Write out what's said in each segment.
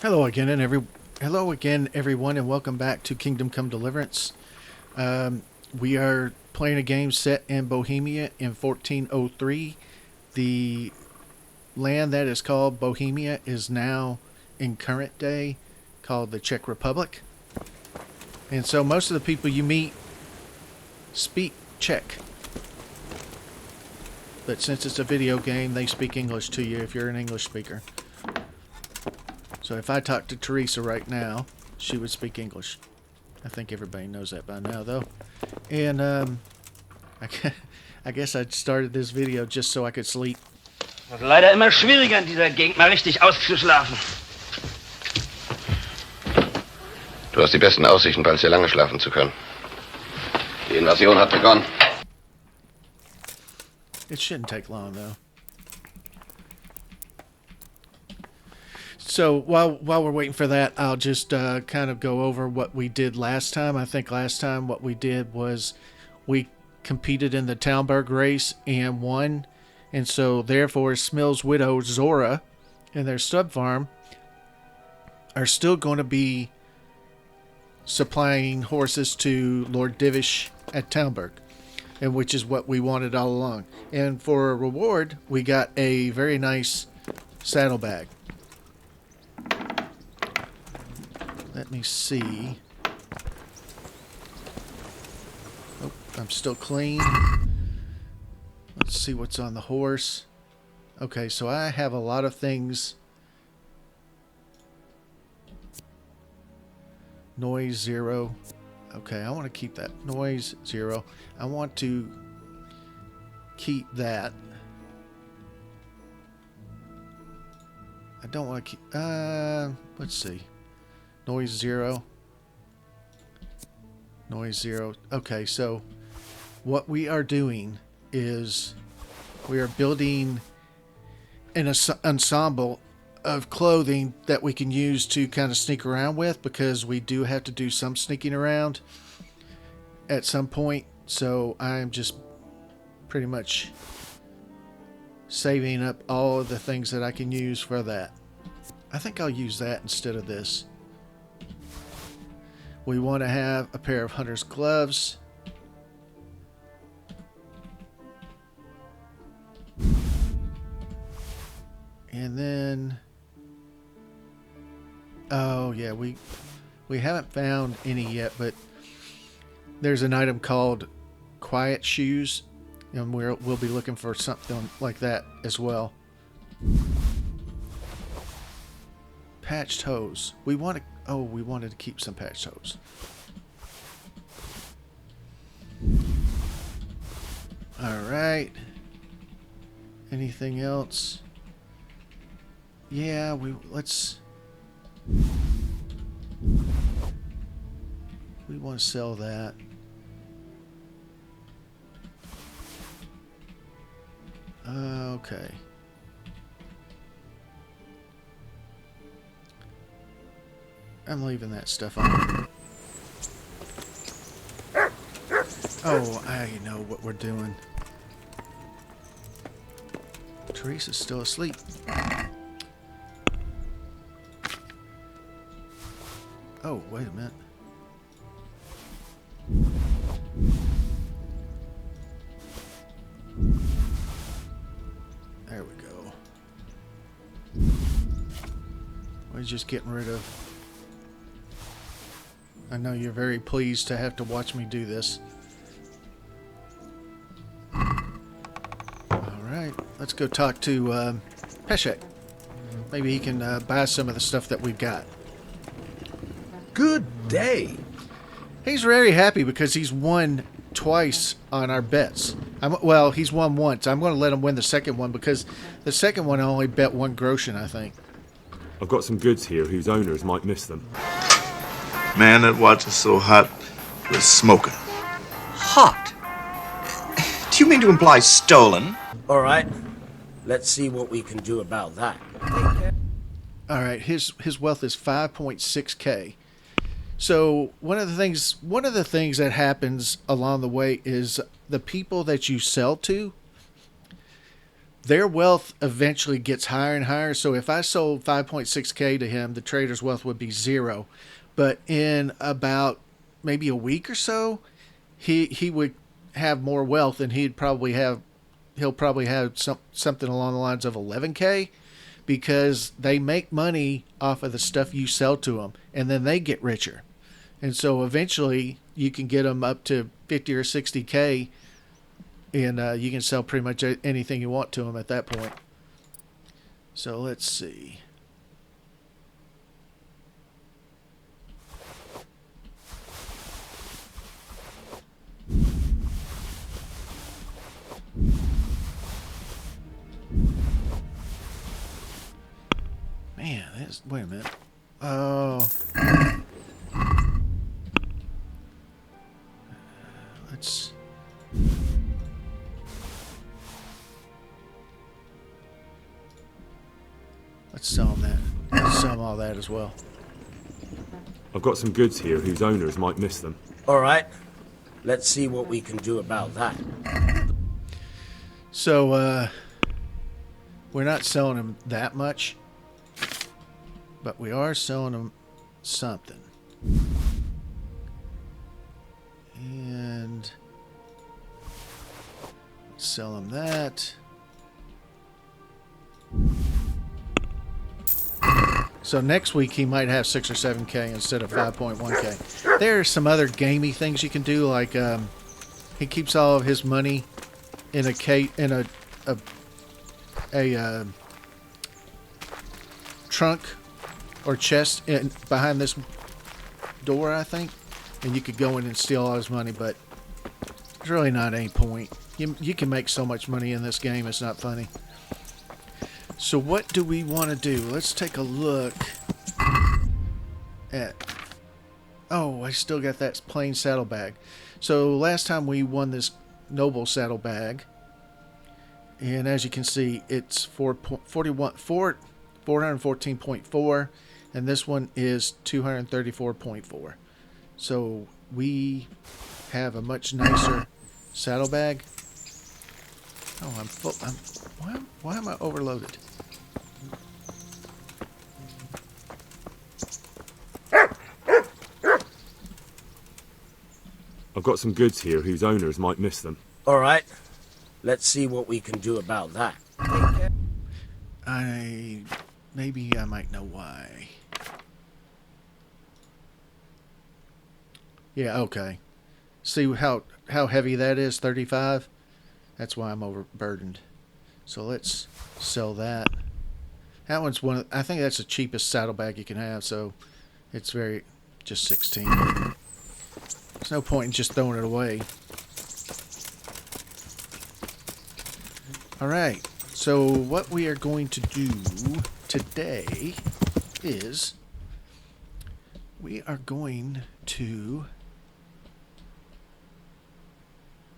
Hello again, everyone, and welcome back to Kingdom Come Deliverance. We are playing a game set in Bohemia in 1403. The land that is called Bohemia is now, in current day, called the Czech Republic. And so most of the people you meet speak Czech. But since it's a video game, they speak English to you if you're an English speaker. So if I talk to Teresa right now, she would speak English. I think everybody knows that by now, though. And I guess I started this video just so I could sleep. Leider immer schwieriger in dieser Gegend mal richtig auszuschlafen. Du hast die besten Aussichten, bald sehr lange schlafen zu können. Die Invasion hat begonnen. It shouldn't take long, though. So while we're waiting for that, I'll just kind of go over what we did last time. I think last time what we did was we competed in the Talmberg race and won. And so therefore Smill's widow Zora and their stud farm are still going to be supplying horses to Lord Divish at Talmberg, and which is what we wanted all along. And for a reward, we got a very nice saddlebag. Let me see. Oh, I'm still clean. Let's see what's on the horse. Okay, so I have a lot of things. Noise 0. Okay, I want to keep that. Noise 0. I want to keep that. I don't want to keep... let's see. Noise 0. Noise 0. Okay, so what we are doing is we are building an ensemble of clothing that we can use to kind of sneak around with, because we do have to do some sneaking around at some point. So I'm just pretty much saving up all of the things that I can use for that. I think I'll use that instead of this. We want to have a pair of hunter's gloves. And then, oh yeah, we haven't found any yet, but there's an item called quiet shoes, and we'll be looking for something like that as well. Patched hose. We wanted to keep some patched hose. All right. Anything else? Yeah, we want to sell that. Okay. I'm leaving that stuff on. Oh, I know what we're doing. Teresa's still asleep. Oh, wait a minute. There we go. We're just getting rid of... I know you're very pleased to have to watch me do this. Alright, let's go talk to Peshek. Maybe he can buy some of the stuff that we've got. Good day. He's very happy because he's won twice on our bets. Well, he's won once. I'm going to let him win the second one because the second one I only bet 1 groschen, I think. I've got some goods here whose owners might miss them. Man, that watch is so hot, it's smoking. Hot? Do you mean to imply stolen? All right. Let's see what we can do about that. All right, his wealth is 5.6k. So one of the things that happens along the way is the people that you sell to, their wealth eventually gets higher and higher. So if I sold 5.6K to him, the trader's wealth would be 0. But in about maybe a week or so, he would have more wealth, and he'll probably have something along the lines of 11K, because they make money off of the stuff you sell to them, and then they get richer. And so eventually you can get them up to 50 or 60K, and you can sell pretty much anything you want to them at that point. So let's see. Man, wait a minute. Oh. Let's sell them that. Let's sell them all that as well. I've got some goods here whose owners might miss them. All right. Let's see what we can do about that. So, we're not selling them that much, but we are selling them something. And sell them that. So next week he might have 6 or 7K instead of 5.1K. There are some other gamey things you can do, like he keeps all of his money in a trunk or chest behind this door, I think, and you could go in and steal all his money, but there's really not any point. You can make so much money in this game, it's not funny. So what do we want to do? Let's take a look at... Oh, I still got that plain saddlebag. So last time we won this noble saddlebag, and as you can see, it's 414.4, and this one is 234.4. So we have a much nicer saddlebag. Oh, I'm full. Why am I overloaded? I've got some goods here whose owners might miss them. All right. Let's see what we can do about that. Maybe I might know why. Yeah, okay. See how heavy that is, 35? That's why I'm overburdened. So let's sell that. That one's I think that's the cheapest saddlebag you can have, so it's just 16. There's no point in just throwing it away. Alright, so what we are going to do today is we are going to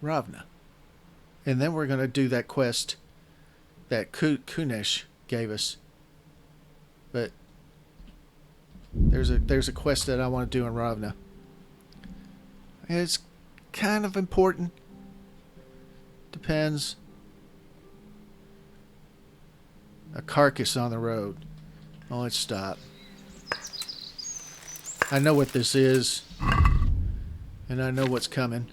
Rovna. And then we're going to do that quest that Kunesh gave us. But there's a quest that I want to do in Rovna. It's kind of important. Depends. A carcass on the road. Oh, let's stop. I know what this is. And I know what's coming.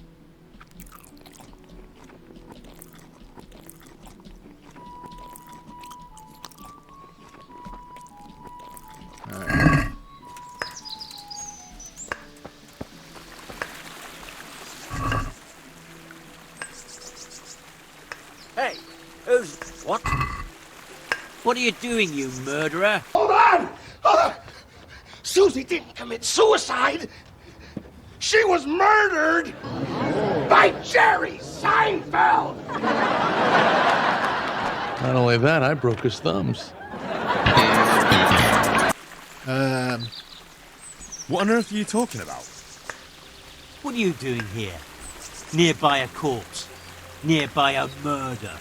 Alright. Hey, what? What are you doing, you murderer? Hold on! Hold on! Susie didn't commit suicide! She was murdered by Jerry Seinfeld! Not only that, I broke his thumbs. What on earth are you talking about? What are you doing here? Nearby a corpse. Nearby a murder.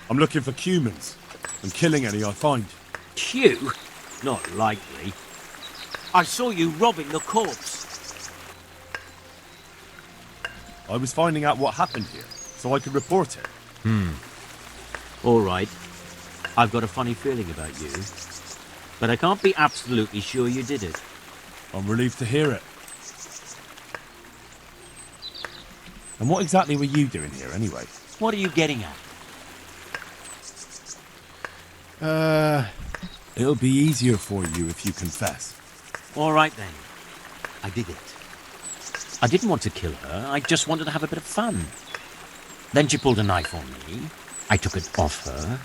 I'm looking for humans and killing any I find. Q? Not likely. I saw you robbing the corpse. I was finding out what happened here, so so I could report it. All right. I've got a funny feeling about you. But I can't be absolutely sure you did it. I'm relieved to hear it. And what exactly were you doing here, anyway? What are you getting at? It'll be easier for you if you confess. All right, then. I did it. I didn't want to kill her. I just wanted to have a bit of fun. Then she pulled a knife on me. I took it off her.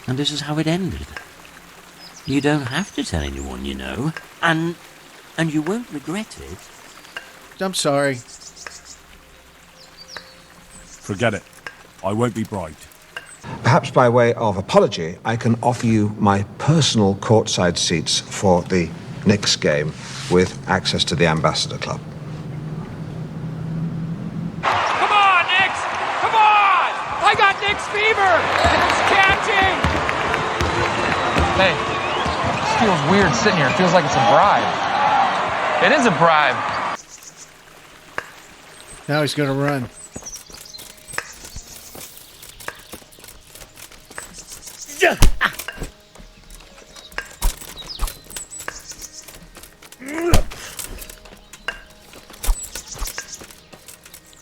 And this is how it ended. You don't have to tell anyone, you know. And you won't regret it. I'm sorry. Forget it. I won't be bribed. Perhaps by way of apology, I can offer you my personal courtside seats for the Knicks game with access to the Ambassador Club. Come on, Knicks! Come on! I got Knicks fever! And it's catching! Hey, this feels weird sitting here. It feels like it's a bribe. It is a bribe. Now he's going to run.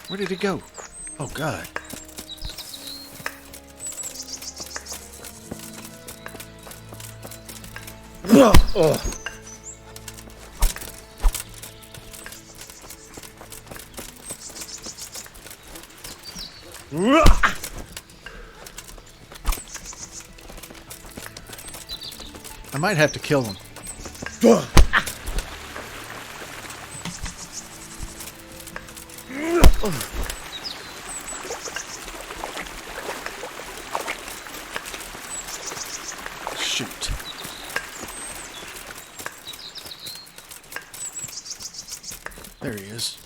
Where did he go? Oh, God. I might have to kill him. Shoot. There he is.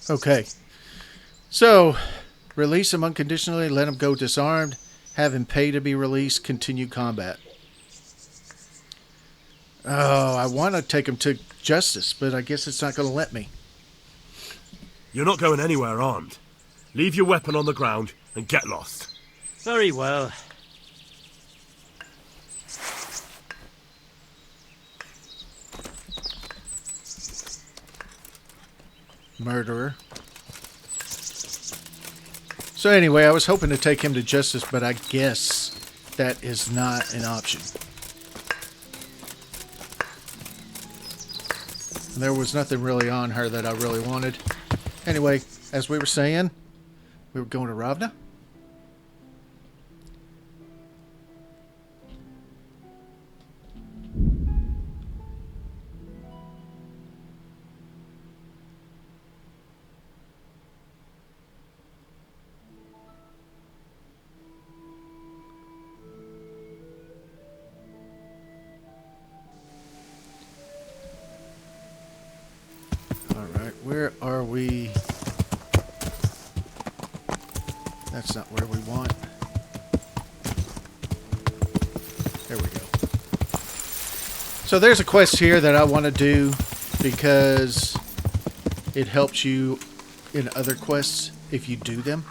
Okay. So, release him unconditionally, let him go disarmed, have him pay to be released, continue combat. Oh, I want to take him to justice, but I guess it's not going to let me. You're not going anywhere armed. Leave your weapon on the ground and get lost. Very well. Murderer. So anyway, I was hoping to take him to justice, but I guess that is not an option. There was nothing really on her that I really wanted. Anyway, as we were saying, we were going to Rovna. Where are we? That's not where we want. There we go. So there's a quest here that I want to do because it helps you in other quests if you do them.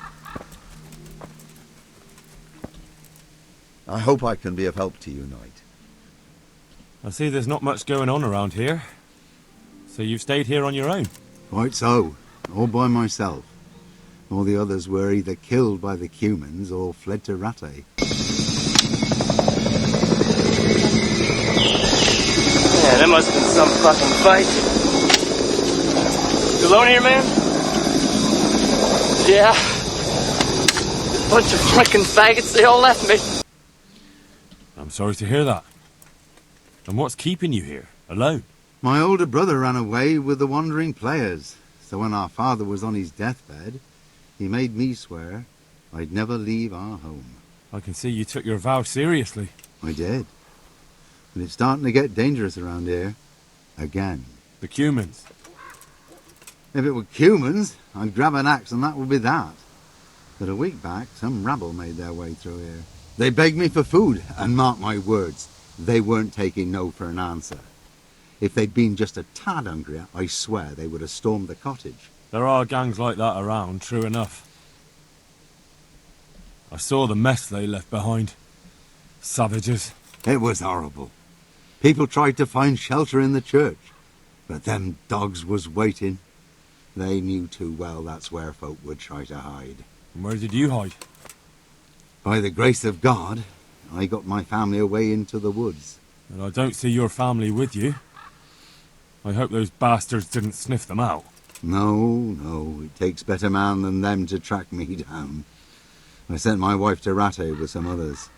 I hope I can be of help to you, Knight. I see there's not much going on around here. So you've stayed here on your own? Quite so. All by myself. All the others were either killed by the Cumans or fled to Rattay. Yeah, that must have been some fucking fight. You alone here, man? Yeah. Bunch of fucking faggots, they all left me. I'm sorry to hear that. And what's keeping you here, alone? My older brother ran away with the wandering players, so when our father was on his deathbed, he made me swear I'd never leave our home. I can see you took your vow seriously. I did. But it's starting to get dangerous around here. Again. The Cumans. If it were Cumans, I'd grab an axe and that would be that. But a week back, some rabble made their way through here. They begged me for food, and mark my words, they weren't taking no for an answer. If they'd been just a tad hungrier, I swear they would have stormed the cottage. There are gangs like that around, true enough. I saw the mess they left behind. Savages. It was horrible. People tried to find shelter in the church, but them dogs was waiting. They knew too well that's where folk would try to hide. And where did you hide? By the grace of God, I got my family away into the woods. And I don't see your family with you. I hope those bastards didn't sniff them out. No, it takes better man than them to track me down. I sent my wife to Rattay with some others.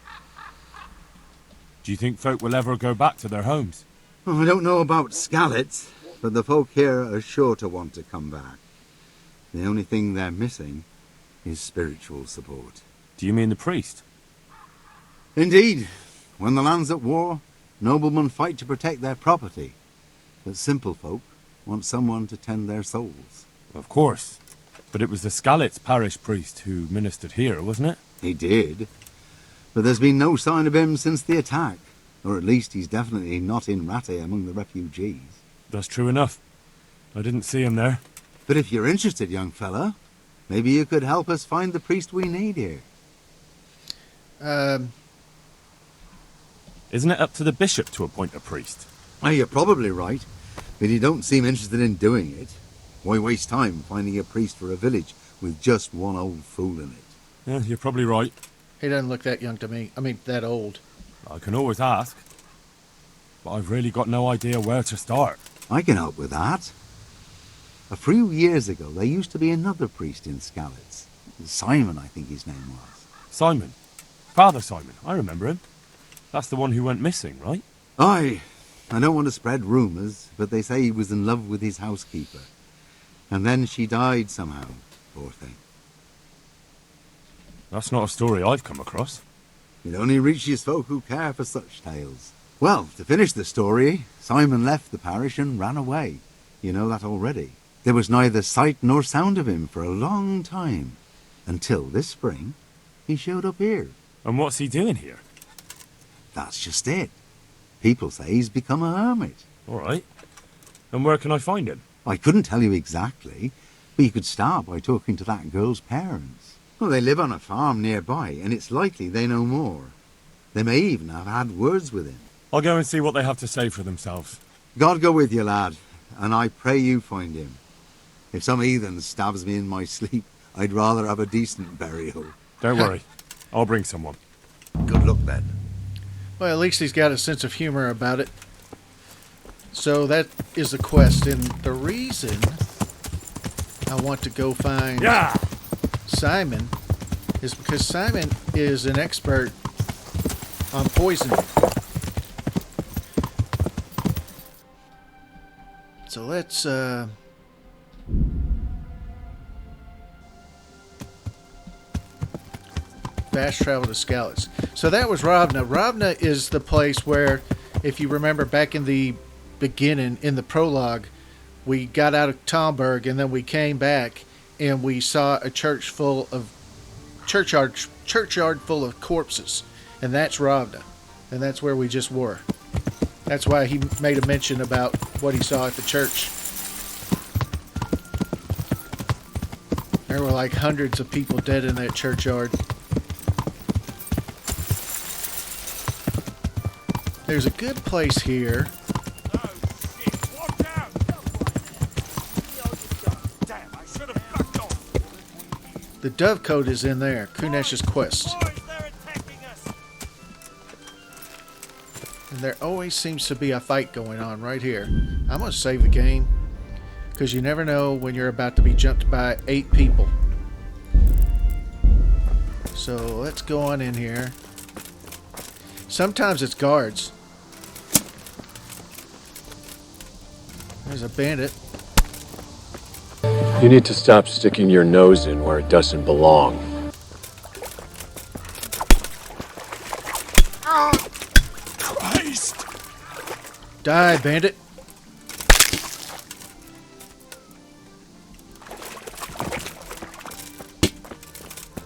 Do you think folk will ever go back to their homes? I don't know about Skallets, but the folk here are sure to want to come back. The only thing they're missing is spiritual support. Do you mean the priest? Indeed. When the land's at war, noblemen fight to protect their property. But simple folk want someone to tend their souls. Of course. But it was the Skallets parish priest who ministered here, wasn't it? He did. But there's been no sign of him since the attack. Or at least he's definitely not in Rattay among the refugees. That's true enough. I didn't see him there. But if you're interested, young fella, maybe you could help us find the priest we need here. Isn't it up to the bishop to appoint a priest? You're probably right, but you don't seem interested in doing it. Why waste time finding a priest for a village with just one old fool in it? Yeah, you're probably right. He doesn't look that young to me. I mean, that old. I can always ask. But I've really got no idea where to start. I can help with that. A few years ago, there used to be another priest in Skallets. Simon, I think his name was. Simon? Father Simon, I remember him. That's the one who went missing, right? Aye. I don't want to spread rumours, but they say he was in love with his housekeeper. And then she died somehow, poor thing. That's not a story I've come across. It only reaches folk who care for such tales. Well, to finish the story, Simon left the parish and ran away. You know that already. There was neither sight nor sound of him for a long time. Until this spring, he showed up here. And what's he doing here? That's just it. People say he's become a hermit. All right. And where can I find him? I couldn't tell you exactly, but you could start by talking to that girl's parents. Well, they live on a farm nearby, and it's likely they know more. They may even have had words with him. I'll go and see what they have to say for themselves. God go with you, lad, and I pray you find him. If some heathen stabs me in my sleep, I'd rather have a decent burial. Don't worry. I'll bring someone. Good luck, then. Well, at least he's got a sense of humor about it. So that is the quest, and the reason I want to go find Simon is because Simon is an expert on poisoning. So let's fast travel to Skallets. So that was Rovna. Rovna is the place where, if you remember back in the beginning, in the prologue, we got out of Talmberg and then we came back and we saw a church full of churchyard full of corpses, and that's Rovna, and that's where we just were. That's why he made a mention about what he saw at the church. There were like hundreds of people dead in that churchyard. There's a good place here. The dovecote is in there. Kunesh's quest. And there always seems to be a fight going on right here. I'm going to save the game, because you never know when you're about to be jumped by 8 people. So let's go on in here. Sometimes it's guards. There's a bandit. You need to stop sticking your nose in where it doesn't belong. Christ! Die, bandit.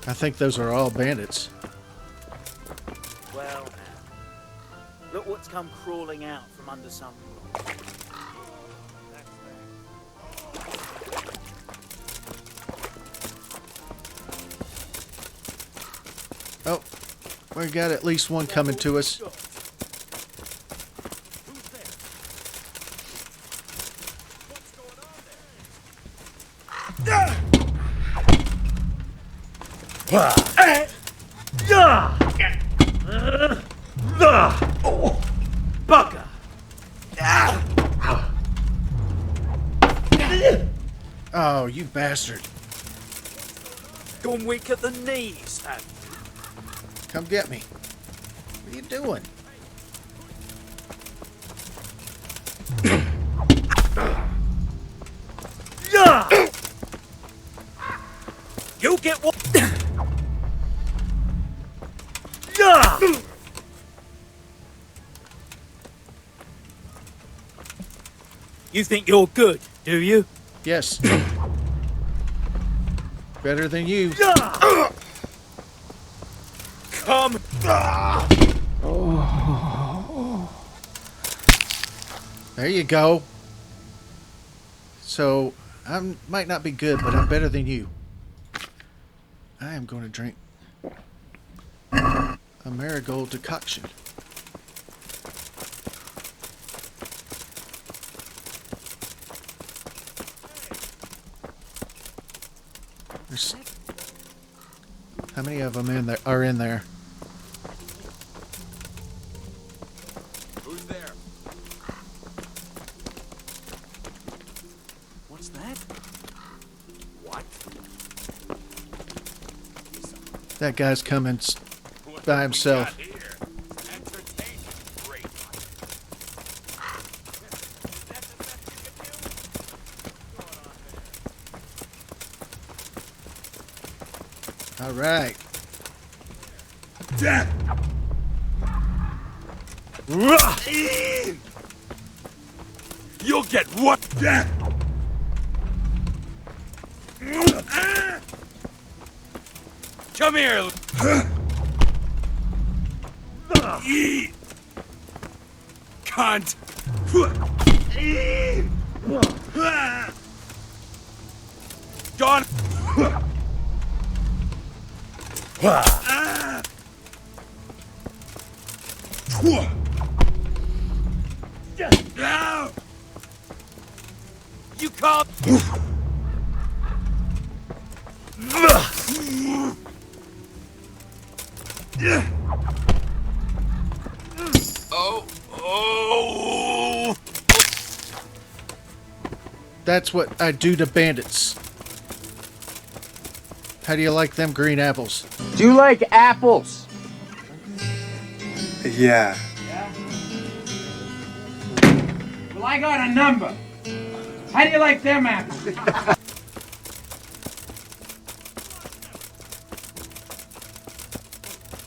I think those are all bandits. Well, look what's come crawling out from under some rock. Oh, we got at least one coming to us. Bugger! Oh, you bastard. Gone weak at the knees, have you? Come get me. What are you doing? You get what? You think you're good, do you? Yes. Better than you. Come. There you go. So, I might not be good, but I'm better than you. I am going to drink a marigold decoction. There's, how many of them are in there? Who's there? What's that? What? That guy's coming by himself. All right. You'll get what? Come here. Cunt. Gone. You can't. Oh. That's what I do to bandits. How do you like them green apples? Do you like apples? Yeah. Well, I got a number. How do you like them apples?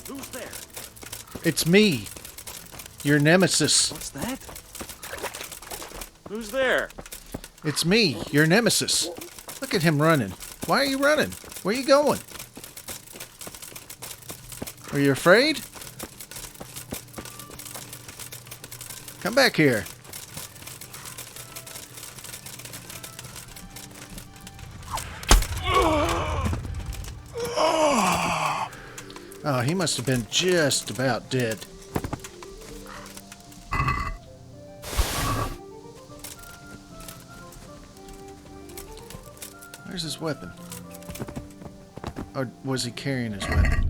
Who's there? It's me, your nemesis. What's that? Who's there? It's me, your nemesis. Look at him running. Why are you running? Where are you going? Are you afraid? Come back here. Oh, he must have been just about dead. Where's his weapon? Or was he carrying his weapon?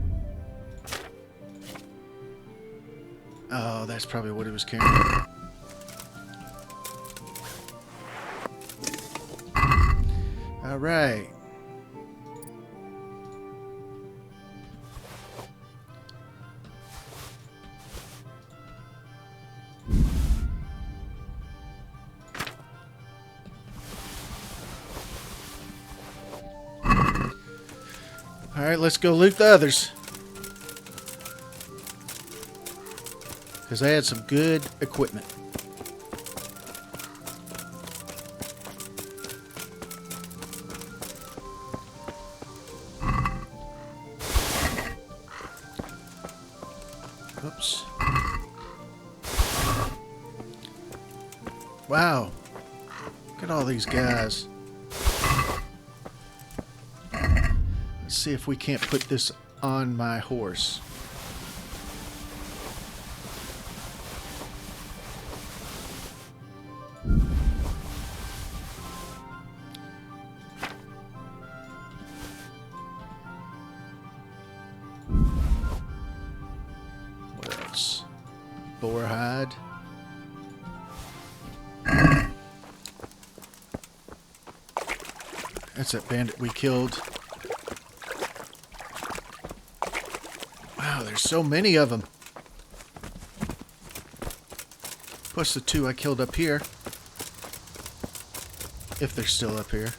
Oh, that's probably what he was carrying. All right. Alright, let's go loot the others. Because they had some good equipment. Oops. Wow. Look at all these guys. Let's see if we can't put this on my horse. What else? Boar hide. That's that bandit we killed. Wow, there's so many of them. Plus the two I killed up here. If they're still up here.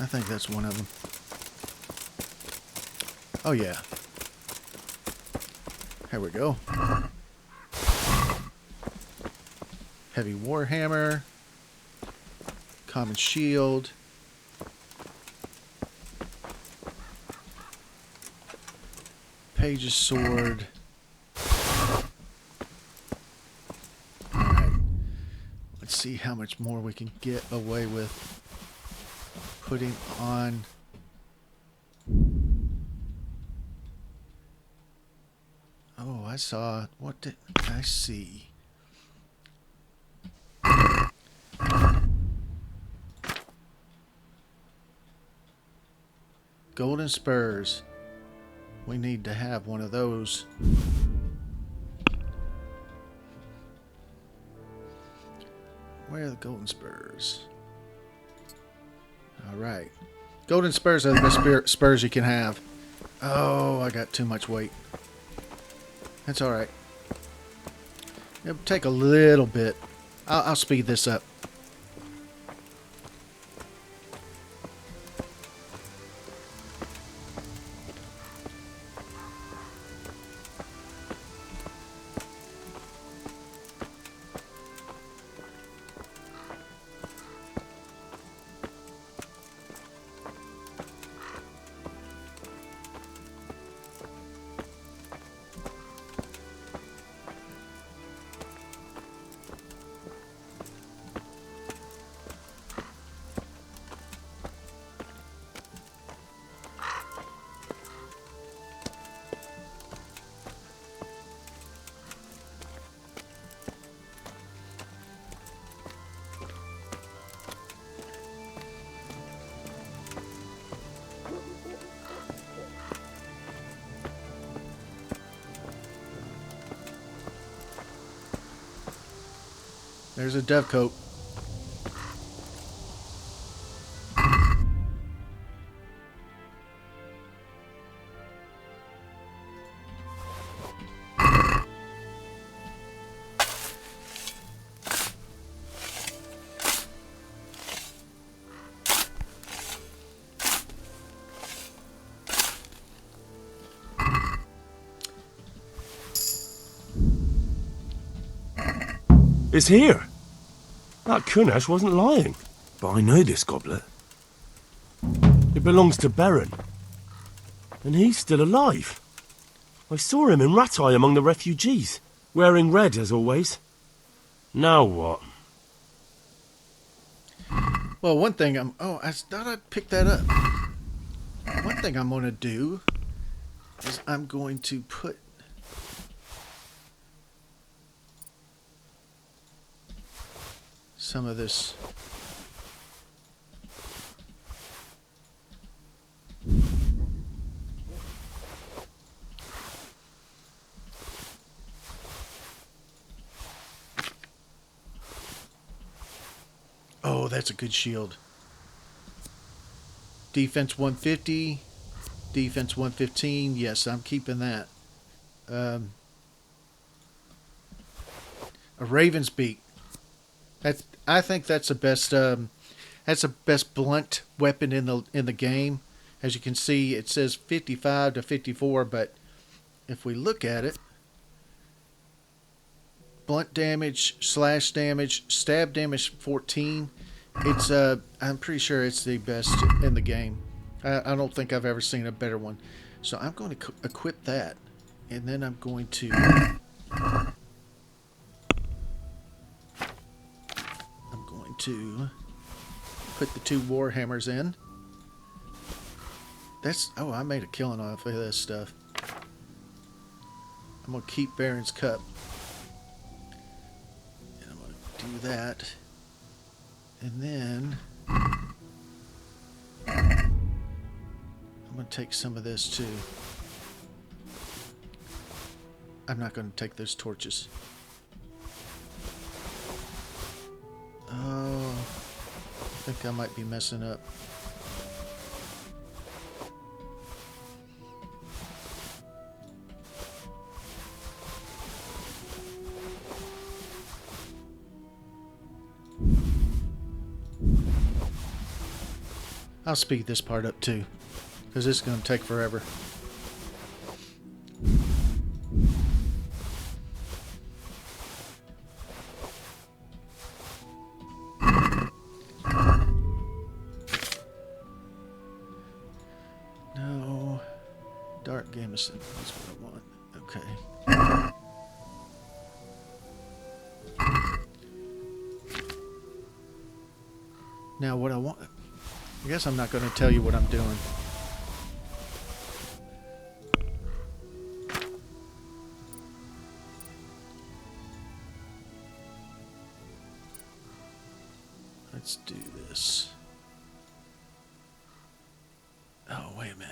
I think that's one of them. Oh yeah. Here we go. Heavy warhammer. Common shield. Page's sword. Alright. Let's see how much more we can get away with putting on. Oh, I saw. What did I see? Golden spurs. We need to have one of those. Where are the golden spurs? Alright. Golden spurs are the best spurs you can have. Oh, I got too much weight. That's alright. It'll take a little bit. I'll speed this up. There's a dovecote. It's here. That Kunesh wasn't lying. But I know this goblet. It belongs to Baron. And he's still alive. I saw him in Ratai among the refugees, wearing red as always. Now what? Well, one thing I thought I'd pick that up. One thing I'm going to do is I'm going to put some of this Oh, that's a good shield. Defense 150, defense 115. Yes, I'm keeping that. A Raven's beak. I think that's the best. That's the best blunt weapon in the game. As you can see, it says 55 to 54, but if we look at it, blunt damage, slash damage, stab damage 14. It's I'm pretty sure it's the best in the game. I don't think I've ever seen a better one. So I'm going to equip that, and then I'm going to put the 2 warhammers in. I made a killing off of this stuff. I'm going to keep Baron's Cup. And I'm going to do that. And then I'm going to take some of this too. I'm not going to take those torches. Oh, I think I might be messing up. I'll speed this part up too, because this is going to take forever. No, Dark Gamison, that's what I want. Okay. Now what I want, I guess I'm not going to tell you what I'm doing. Let's do this. Oh, wait a minute.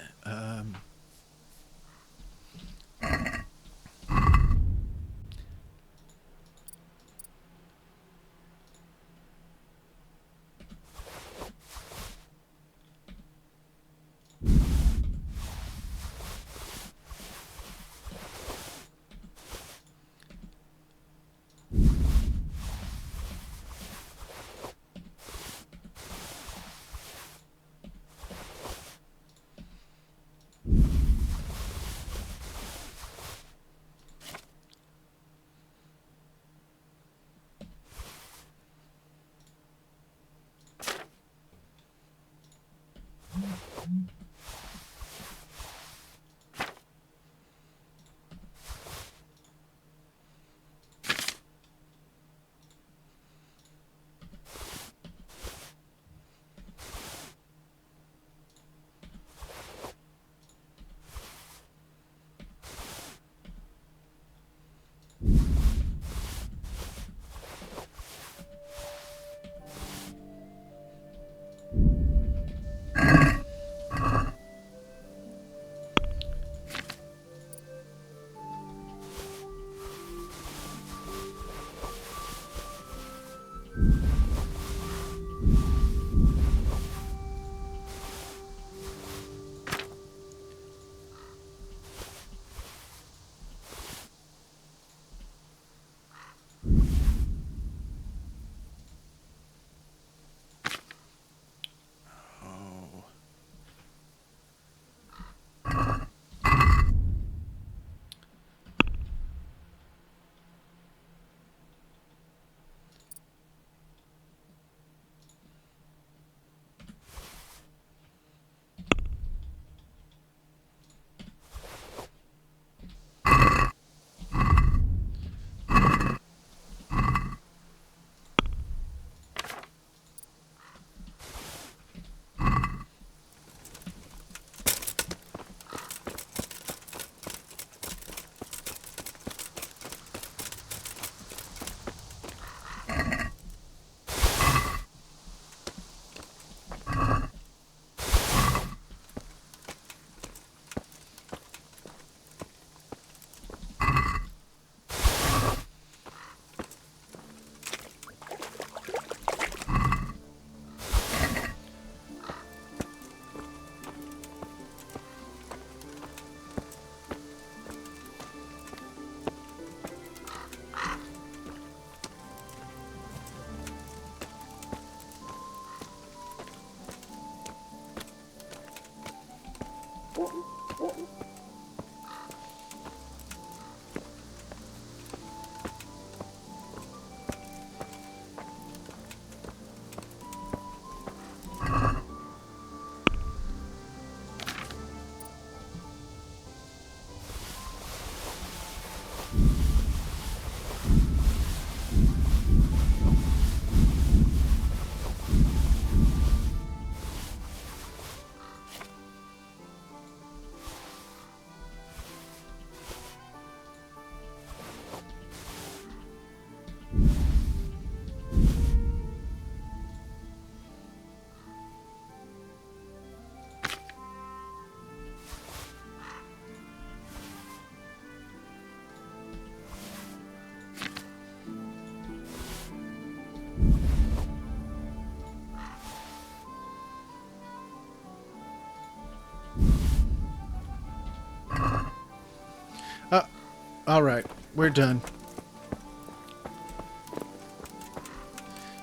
All right, we're done.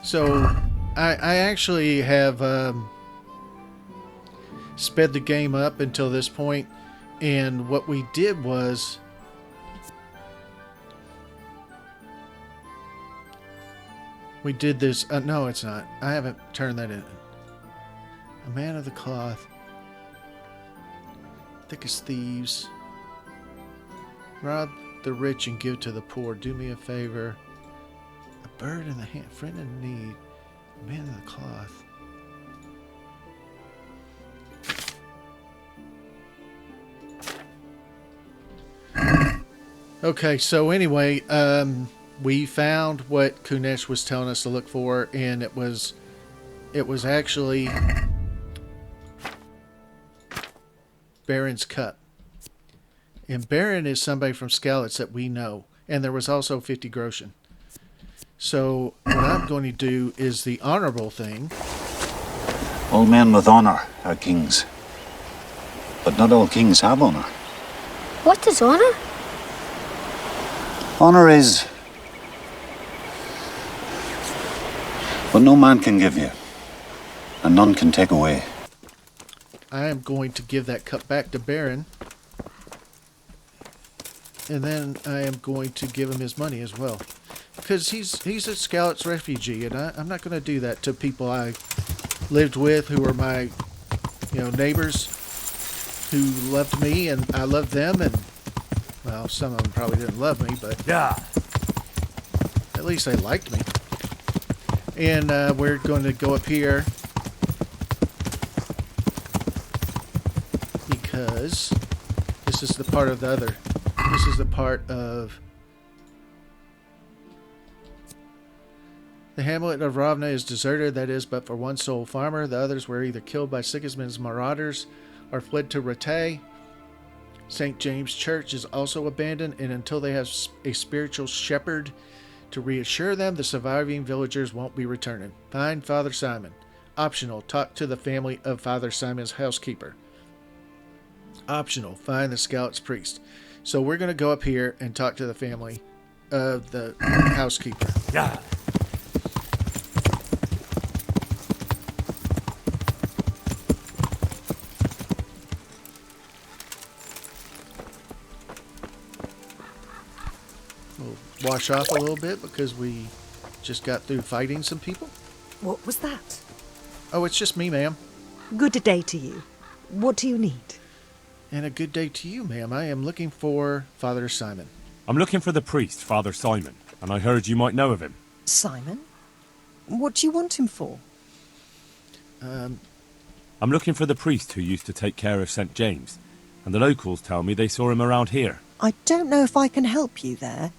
So, I actually have sped the game up until this point, and what we did was we did this. No, it's not. I haven't turned that in. A man of the cloth, thick as thieves. Rob the rich and give to the poor. Do me a favor. A bird in the hand, friend in need. A man of the cloth. Okay, so anyway, we found what Kunesh was telling us to look for, and it was actually Baron's cup. And Baron is somebody from Skalitz that we know. And there was also 50 groschen. So what I'm going to do is the honorable thing. All men with honor are kings. But not all kings have honor. What is honor? Honor is what no man can give you, and none can take away. I am going to give that cup back to Baron. And then I am going to give him his money as well. Because he's a Skalitz refugee, and I'm not going to do that to people I lived with who were my, neighbors who loved me, and I loved them, and, well, some of them probably didn't love me, but yeah, at least they liked me. And we're going to go up here because this is the part of the other. This is the part of the hamlet of Rovna is deserted, that is, but for one sole farmer. The others were either killed by Sigismund's marauders or fled to Rattay. St. James Church is also abandoned, and until they have a spiritual shepherd to reassure them, the surviving villagers won't be returning. Find Father Simon. Optional, talk to the family of Father Simon's housekeeper. Optional, find the Skalitz priest. So we're going to go up here and talk to the family of the housekeeper. Yeah. We'll wash off a little bit because we just got through fighting some people. What was that? Oh, it's just me, ma'am. Good day to you. What do you need? And a good day to you, ma'am. I am looking for Father Simon. I'm looking for the priest, Father Simon, and I heard you might know of him. Simon? What do you want him for? I'm looking for the priest who used to take care of St. James, and the locals tell me they saw him around here. I don't know if I can help you there.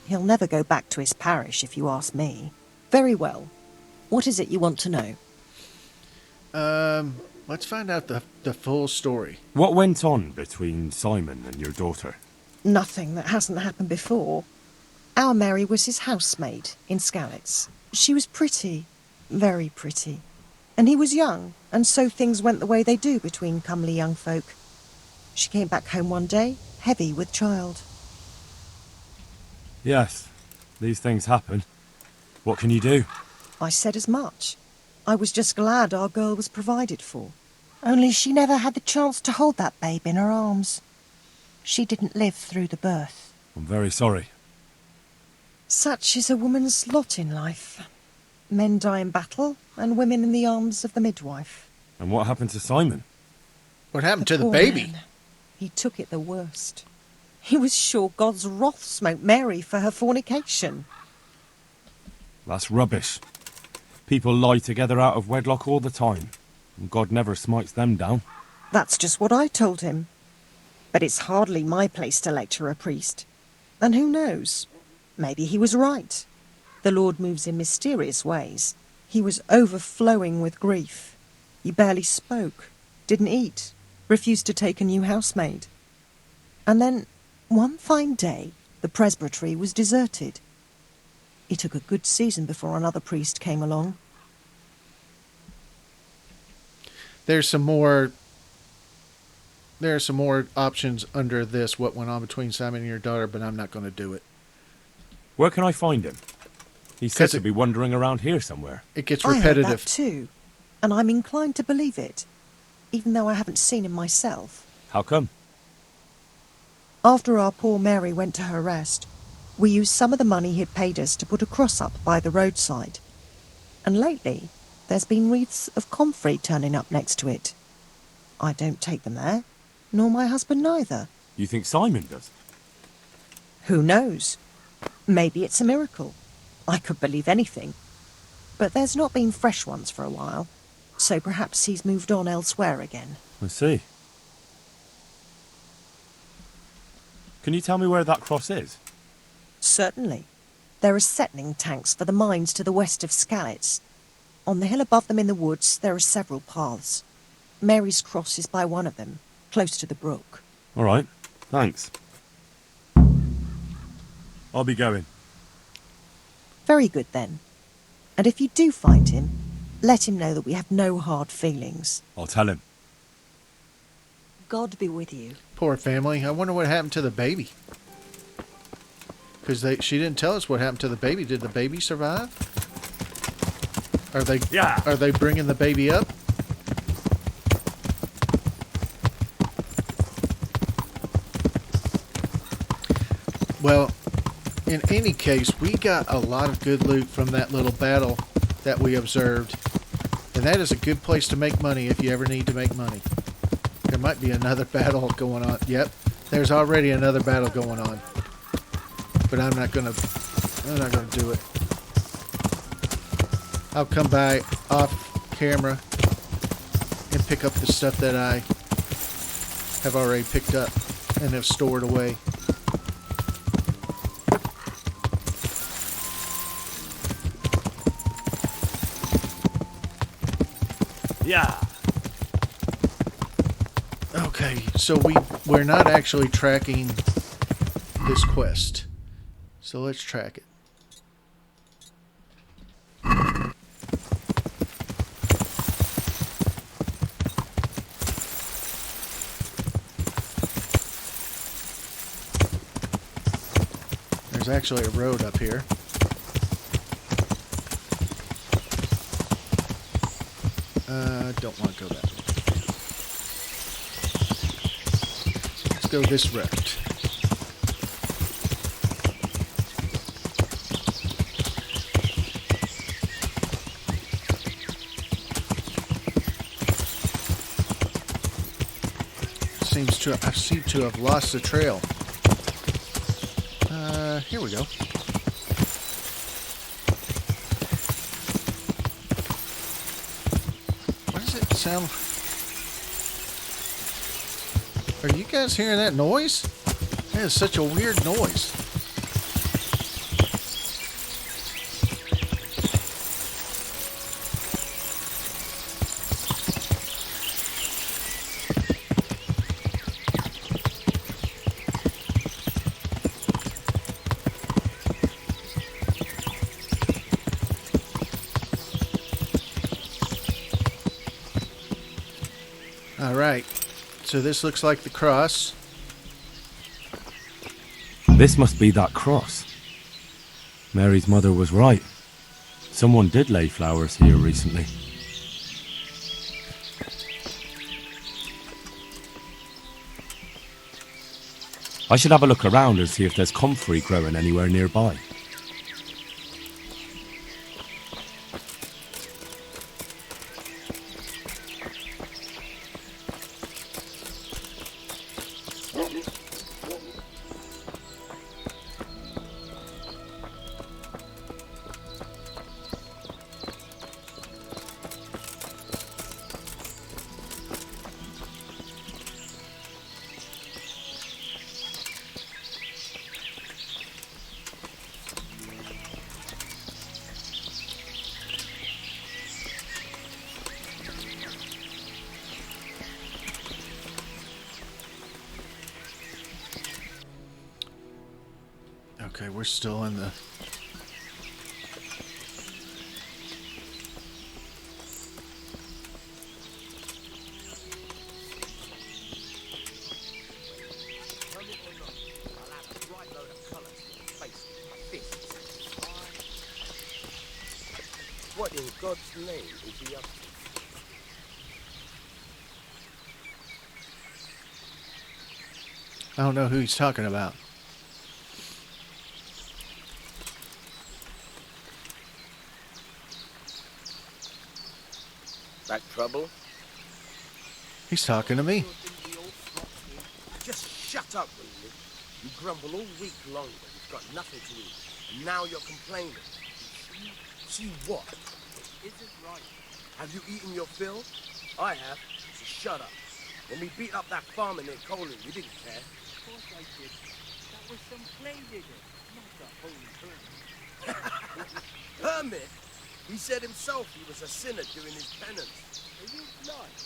He'll never go back to his parish, if you ask me. Very well. What is it you want to know? Let's find out the full story. What went on between Simon and your daughter? Nothing that hasn't happened before. Our Mary was his housemaid in Skalitz. She was pretty, very pretty. And he was young, and so things went the way they do between comely young folk. She came back home one day, heavy with child. Yes, these things happen. What can you do? I said as much. I was just glad our girl was provided for. Only she never had the chance to hold that babe in her arms. She didn't live through the birth. I'm very sorry. Such is a woman's lot in life. Men die in battle, and women in the arms of the midwife. And what happened to Simon? What happened to the Poor baby? man. He took it the worst. He was sure God's wrath smote Mary for her fornication. That's rubbish. People lie together out of wedlock all the time, and God never smites them down. That's just what I told him. But it's hardly my place to lecture a priest. And who knows? Maybe he was right. The Lord moves in mysterious ways. He was overflowing with grief. He barely spoke, didn't eat, refused to take a new housemaid. And then, one fine day, the presbytery was deserted. It took a good season before another priest came along. There's some more there are some more options under this, what went on between Simon and your daughter, but I'm not going to do it. Where can I find him? He said to be wandering around here somewhere. It gets I heard repetitive. that too, and I'm inclined to believe it, even though I haven't seen him myself. How come? After our poor Mary went to her rest, we used some of the money he'd paid us to put a cross up by the roadside. And lately, there's been wreaths of comfrey turning up next to it. I don't take them there, nor my husband neither. You think Simon does? Who knows? Maybe it's a miracle. I could believe anything. But there's not been fresh ones for a while, so perhaps he's moved on elsewhere again. I see. Can you tell me where that cross is? Certainly. There are settling tanks for the mines to the west of Skalitz. On the hill above them in the woods, there are several paths. Mary's cross is by one of them, close to the brook. All right, thanks. I'll be going. Very good, then. And if you do find him, let him know that we have no hard feelings. I'll tell him. God be with you. Poor family. I wonder what happened to the baby. Because she didn't tell us what happened to the baby. Did the baby survive? Are they bringing the baby up? Well, in any case, we got a lot of good loot from that little battle that we observed. And that is a good place to make money if you ever need to make money. There might be another battle going on. Yep, there's already another battle going on. But I'm not gonna do it. I'll come by off camera and pick up the stuff that I have already picked up and have stored away. Yeah. Okay, so we're not actually tracking this quest. So let's track it. There's actually a road up here. Don't want to go that way. Let's go this route. I seem to have lost the trail. Here we go. What does it sound? Are you guys hearing that noise? That is such a weird noise. Alright, so this looks like the cross. This must be that cross. Mary's mother was right. Someone did lay flowers here recently. I should have a look around and see if there's comfrey growing anywhere nearby. Okay, we're still in the... name is he up to? I don't know who he's talking about. Back trouble? He's talking to me. Just shut up, will you? You grumble all week long that you've got nothing to eat, and now you're complaining. See what? It isn't right. Have you eaten your fill? I have, so shut up. When we beat up that farmer near Colin, you didn't care. Of course I did. That was some clay digger, not the holy hermit. Hermit? He said himself he was a sinner doing his penance. Are you blind?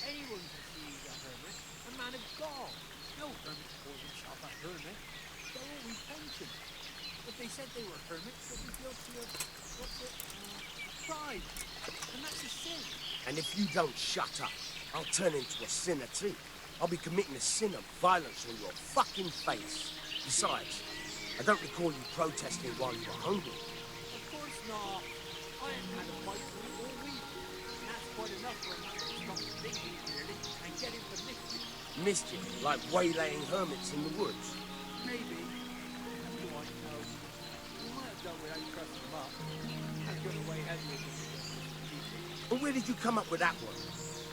Anyone can see he's a hermit, a man of God. No hermit calls himself a hermit. They're all repentant. If they said they were hermits, they'd be guilty of, pride. And that's a sin. And if you don't shut up, I'll turn into a sinner too. I'll be committing a sin of violence on your fucking face. Besides, I don't recall you protesting while you were hungry. Of course not. I haven't had a bite to eat all week. And that's quite enough for a man to stop thinking clearly and get into mischief. Mischief, like waylaying hermits in the woods. Maybe. How do I know? We might have done without trusting them up. I've got away heavily with But where did you come up with that one?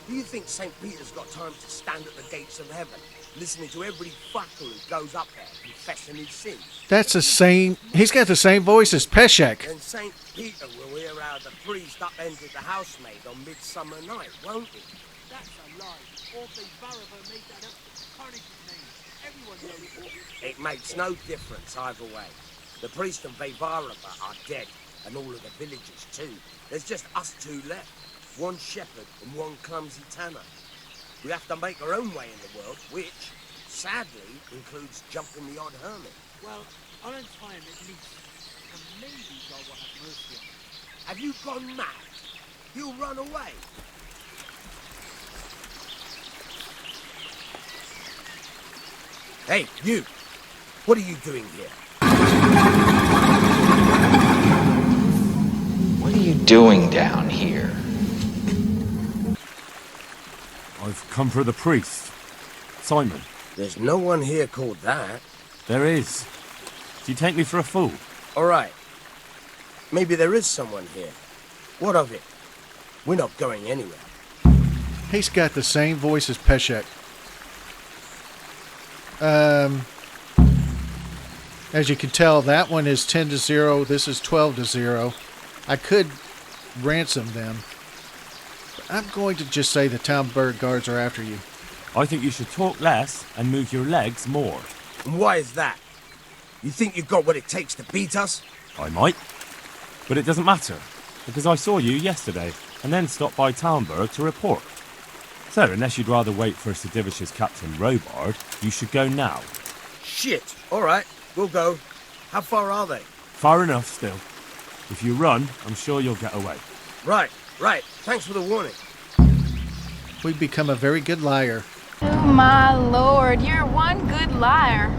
Do you think St. Peter's got time to stand at the gates of heaven, listening to every fucker who goes up there, confessing his sins? That's the same. He's got the same voice as Peshek. Then St. Peter will hear how the priest upended the housemaid on Midsummer Night, won't he? That's a lie. All they Baraba made that up for Carnage's name. Everyone knows it. It makes no difference either way. The priest of Vevarava are dead, and all of the villagers too. There's just us two left. One shepherd and one clumsy tanner. We have to make our own way in the world, which, sadly, includes jumping the odd hermit. Well, I'll untie him at least, and maybe God will have mercy on him. Have you gone mad? He'll run away. Hey, you! What are you doing here? What are you doing down here? I've come for the priest. Simon. There's no one here called that. There is. Do you take me for a fool? All right. Maybe there is someone here. What of it? We're not going anywhere. He's got the same voice as Peshek. As you can tell, that one is 10-0. This is 12-0. I could ransom them. I'm going to just say the town bird guards are after you. I think you should talk less and move your legs more. And why is that? You think you've got what it takes to beat us? I might. But it doesn't matter, because I saw you yesterday, and then stopped by Townburg to report. So, unless you'd rather wait for Sedivish's Captain Robard, you should go now. Shit! Alright, we'll go. How far are they? Far enough, still. If you run, I'm sure you'll get away. Right. Thanks for the warning. We've become a very good liar. Oh, my lord, you're one good liar.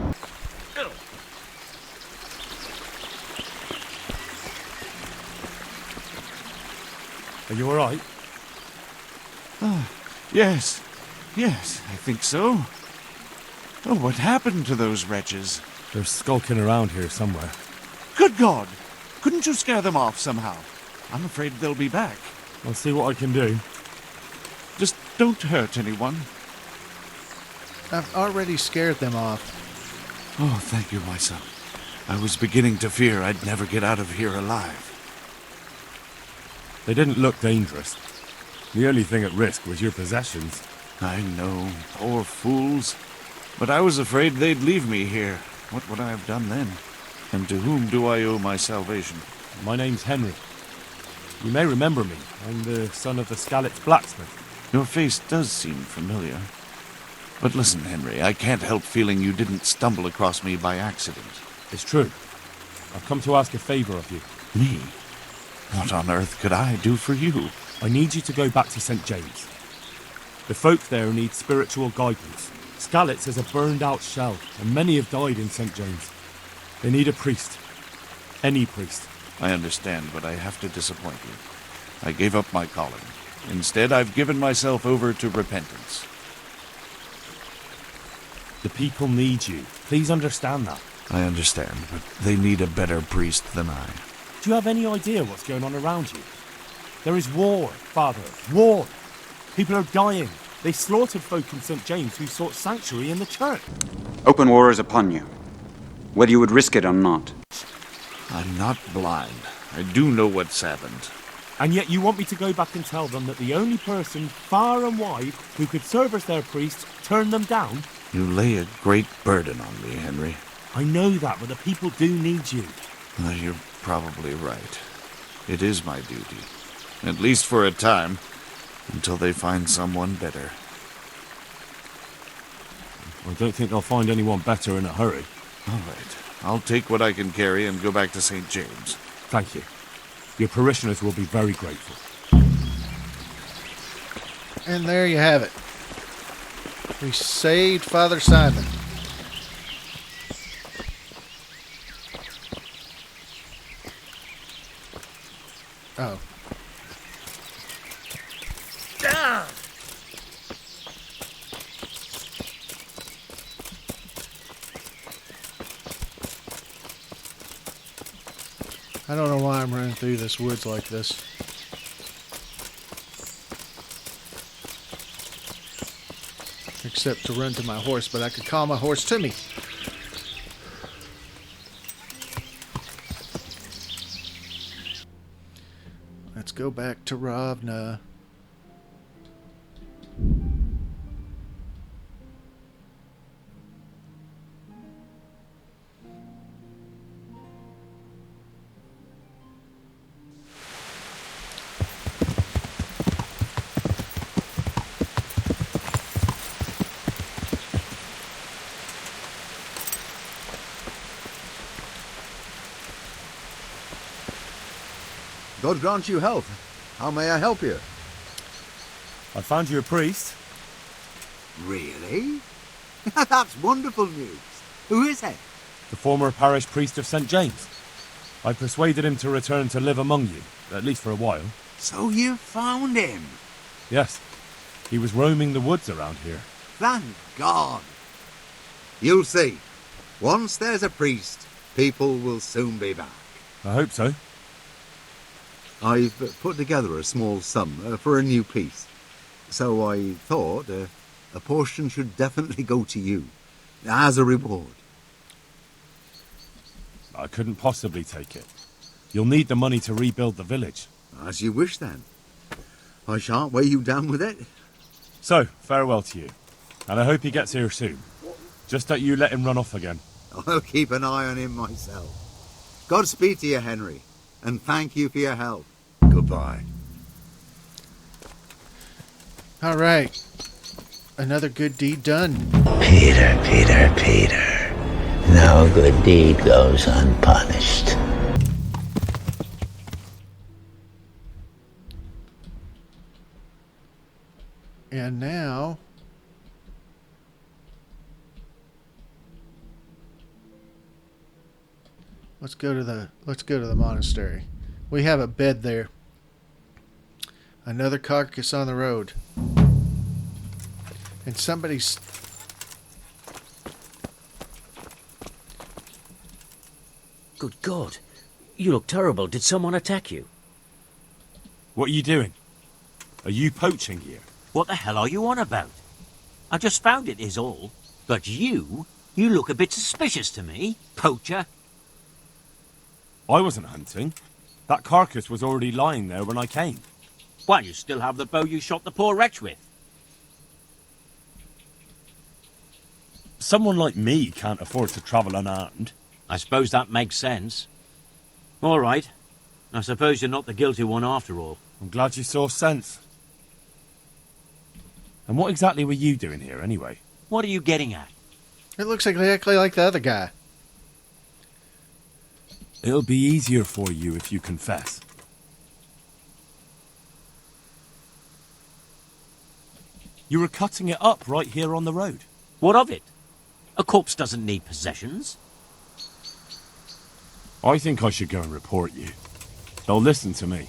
Are you all right? Yes, I think so. Oh, what happened to those wretches? They're skulking around here somewhere. Good God! Couldn't you scare them off somehow? I'm afraid they'll be back. I'll see what I can do. Just don't hurt anyone. I've already scared them off. Oh, thank you, my son. I was beginning to fear I'd never get out of here alive. They didn't look dangerous. The only thing at risk was your possessions. I know, poor fools. But I was afraid they'd leave me here. What would I have done then? And to whom do I owe my salvation? My name's Henry. You may remember me. I'm the son of the Skalitz blacksmith. Your face does seem familiar. But listen, Henry, I can't help feeling you didn't stumble across me by accident. It's true. I've come to ask a favor of you. Me? What on earth could I do for you? I need you to go back to St. James. The folk there need spiritual guidance. Skalitz is a burned-out shell, and many have died in St. James. They need a priest. Any priest. I understand, but I have to disappoint you. I gave up my calling. Instead, I've given myself over to repentance. The people need you. Please understand that. I understand, but they need a better priest than I. Do you have any idea what's going on around you? There is war, Father. War. People are dying. They slaughtered folk in St. James who sought sanctuary in the church. Open war is upon you, whether you would risk it or not. I'm not blind. I do know what's happened. And yet you want me to go back and tell them that the only person far and wide who could serve as their priest turned them down? You lay a great burden on me, Henry. I know that, but the people do need you. You're probably right. It is my duty. At least for a time, until they find someone better. I don't think they'll find anyone better in a hurry. All right. I'll take what I can carry and go back to St. James. Thank you. Your parishioners will be very grateful. And there you have it. We saved Father Simon. Oh. Ah! I don't know why I'm running through this woods like this. Except to run to my horse, but I could call my horse to me. Let's go back to Rovna. God grant you health. How may I help you? I found you a priest. Really? That's wonderful news. Who is he? The former parish priest of St. James. I persuaded him to return to live among you, at least for a while. So you found him? Yes. He was roaming the woods around here. Thank God. You'll see. Once there's a priest, people will soon be back. I hope so. I've put together a small sum for a new piece. So I thought a portion should definitely go to you, as a reward. I couldn't possibly take it. You'll need the money to rebuild the village. As you wish, then. I shan't weigh you down with it. So, farewell to you. And I hope he gets here soon. Just don't you let him run off again. I'll keep an eye on him myself. Godspeed to you, Henry. And thank you for your help. Goodbye. All right. Another good deed done. Peter, Peter, Peter. No good deed goes unpunished. And now let's go to the monastery. We have a bed there. Another carcass on the road. And somebody's... Good God. You look terrible. Did someone attack you? What are you doing? Are you poaching here? What the hell are you on about? I just found it is all. But you look a bit suspicious to me, poacher. I wasn't hunting. That carcass was already lying there when I came. Well, you still have the bow you shot the poor wretch with. Someone like me can't afford to travel unarmed. I suppose that makes sense. All right. I suppose you're not the guilty one after all. I'm glad you saw sense. And what exactly were you doing here, anyway? What are you getting at? It looks exactly like the other guy. It'll be easier for you if you confess. You were cutting it up right here on the road. What of it? A corpse doesn't need possessions. I think I should go and report you. They'll listen to me.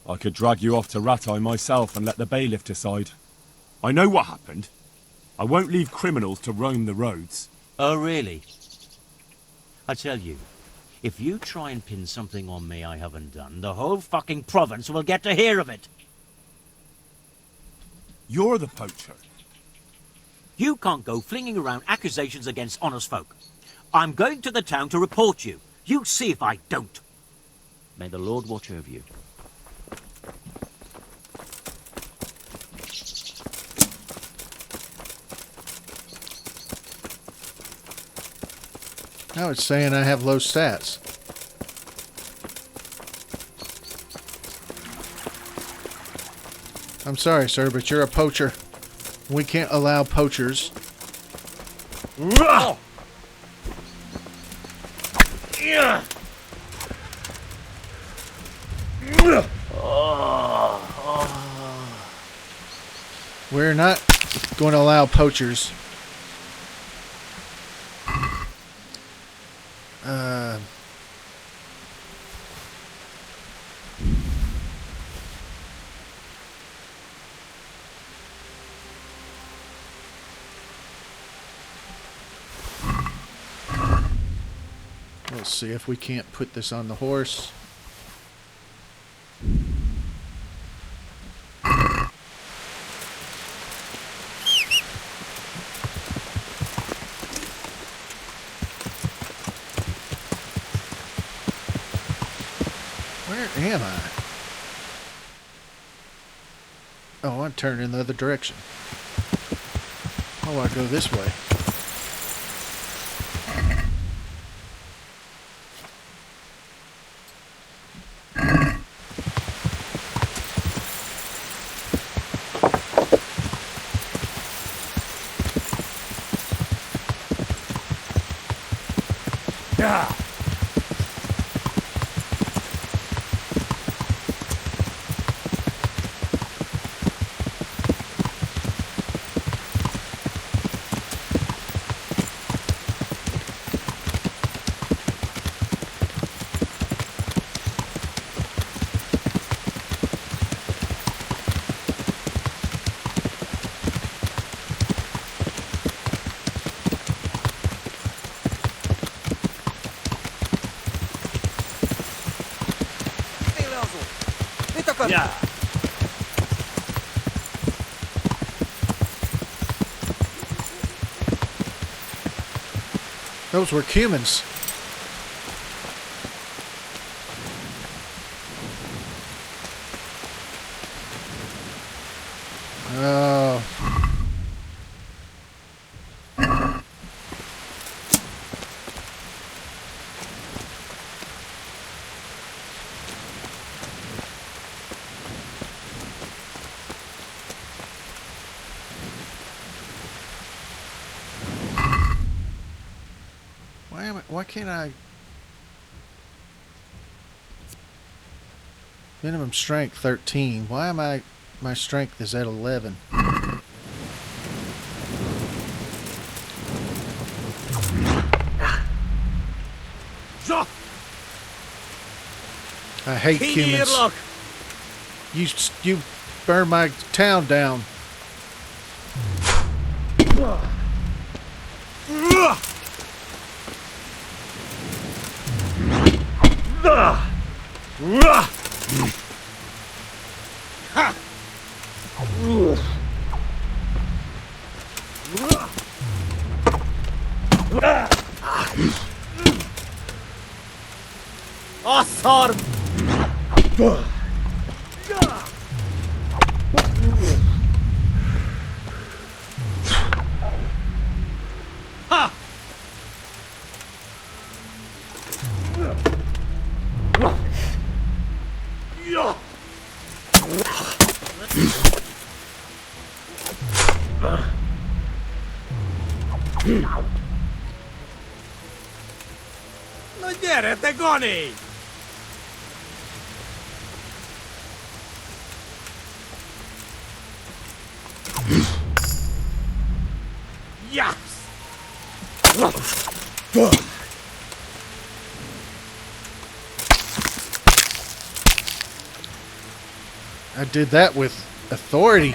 I could drag you off to Rattay myself and let the bailiff decide. I know what happened. I won't leave criminals to roam the roads. Oh, really? I tell you, if you try and pin something on me I haven't done, the whole fucking province will get to hear of it. You're the poacher. You can't go flinging around accusations against honest folk. I'm going to the town to report you. You see if I don't. May the Lord watch over you. Now it's saying I have low stats. I'm sorry, sir, but you're a poacher. We can't allow poachers. Oh. Yeah. We're not going to allow poachers. Let's see if we can't put this on the horse. Where am I? Oh, I'm turning the other direction. Oh, I go this way. Yeah. Yeah. Those were Cumans. Oh. Why can't I? Minimum strength 13. Why am I? My strength is at 11. I hate humans. You burn my town down. Asar. Ha. Non direte goni! Yes! I did that with authority.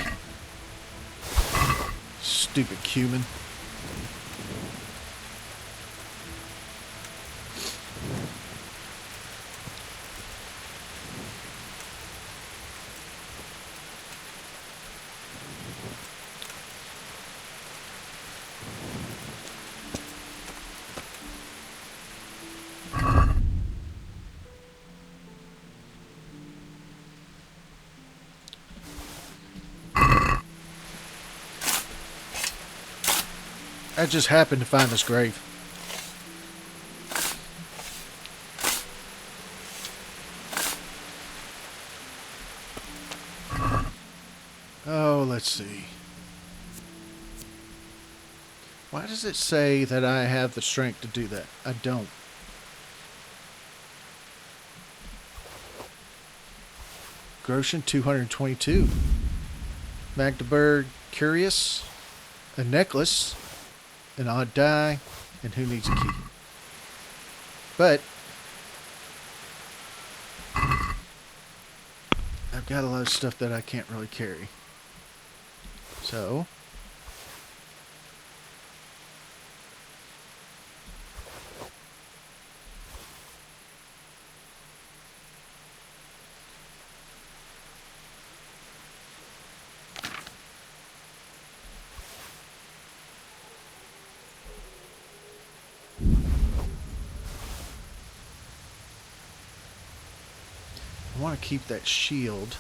Stupid cumin. I just happened to find this grave. Oh, let's see. Why does it say that I have the strength to do that? I don't. Groshen 222. Magdeburg Curious. A necklace. An odd die. And who needs a key? But I've got a lot of stuff that I can't really carry. So I want to keep that shield.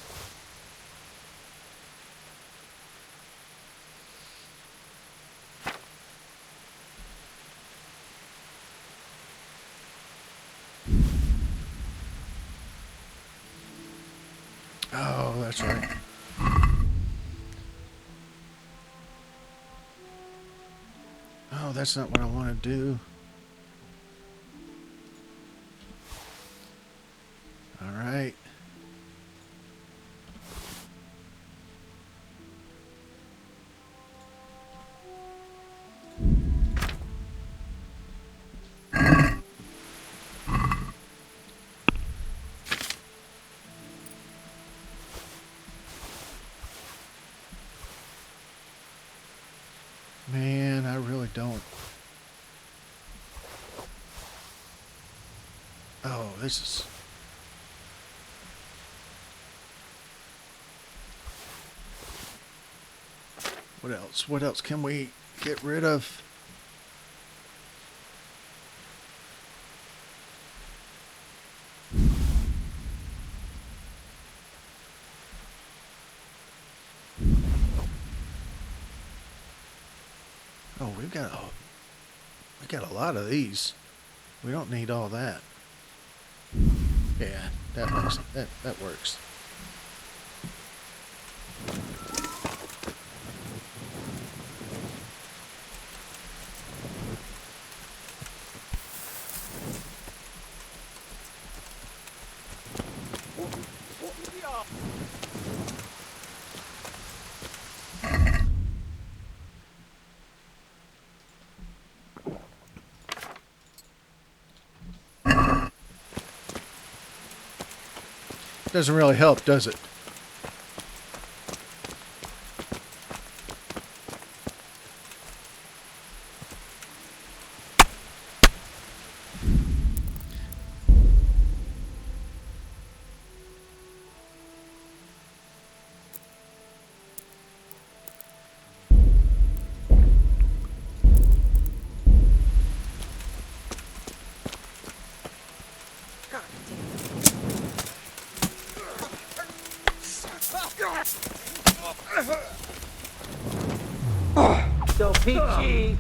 Oh, that's right. Oh, that's not what I want to do. All right. Man, I really don't. Oh, this is... What else? What else can we get rid of? Oh, we got a lot of these. We don't need all that. Yeah, that works. Doesn't really help, does it? So peachy.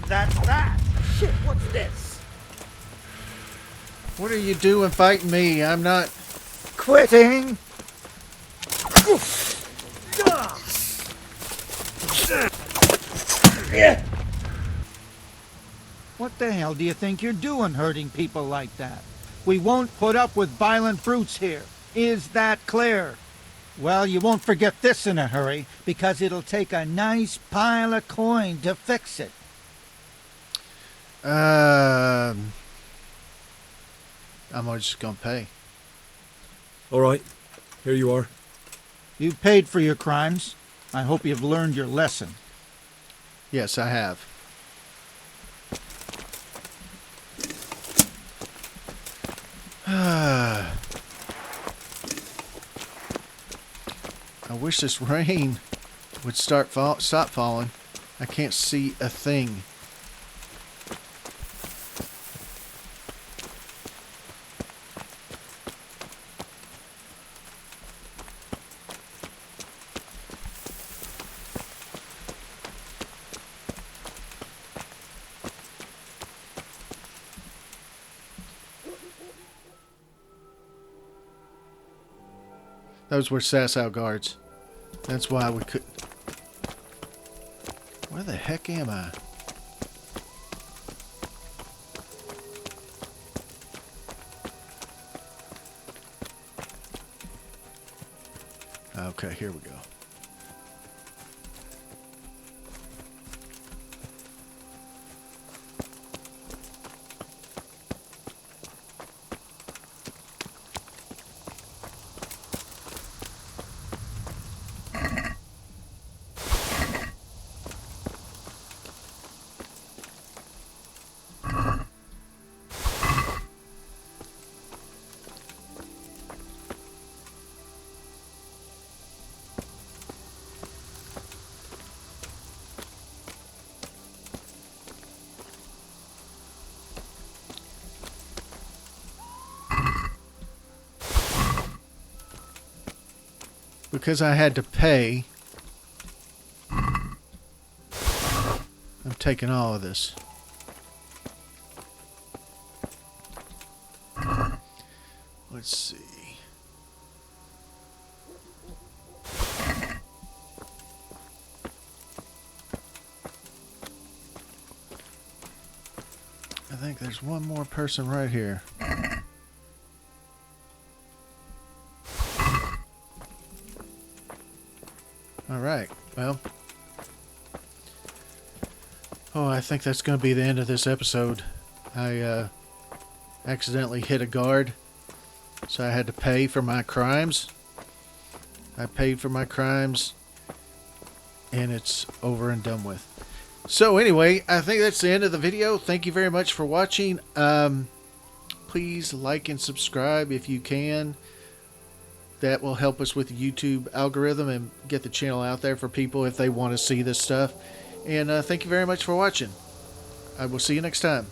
That's that. Shit, what's this? What are you doing fighting me? I'm not... Quitting? What the hell do you think you're doing, hurting people like that? We won't put up with violent brutes here. Is that clear? Well, you won't forget this in a hurry, because it'll take a nice pile of coin to fix it. I'm just gonna pay. All right, here you are. You've paid for your crimes. I hope you've learned your lesson. Yes, I have. I wish this rain would stop falling. I can't see a thing. Those were Sasau guards. That's why we could. Where the heck am I? Okay, here we go. Because I had to pay, I'm taking all of this. Let's see. I think there's one more person right here. Alright, well. Oh, I think that's going to be the end of this episode. I accidentally hit a guard, so I had to pay for my crimes. I paid for my crimes, and it's over and done with. So anyway, I think that's the end of the video. Thank you very much for watching. Please like and subscribe if you can. That will help us with the YouTube algorithm and get the channel out there for people if they want to see this stuff. And thank you very much for watching. I will see you next time.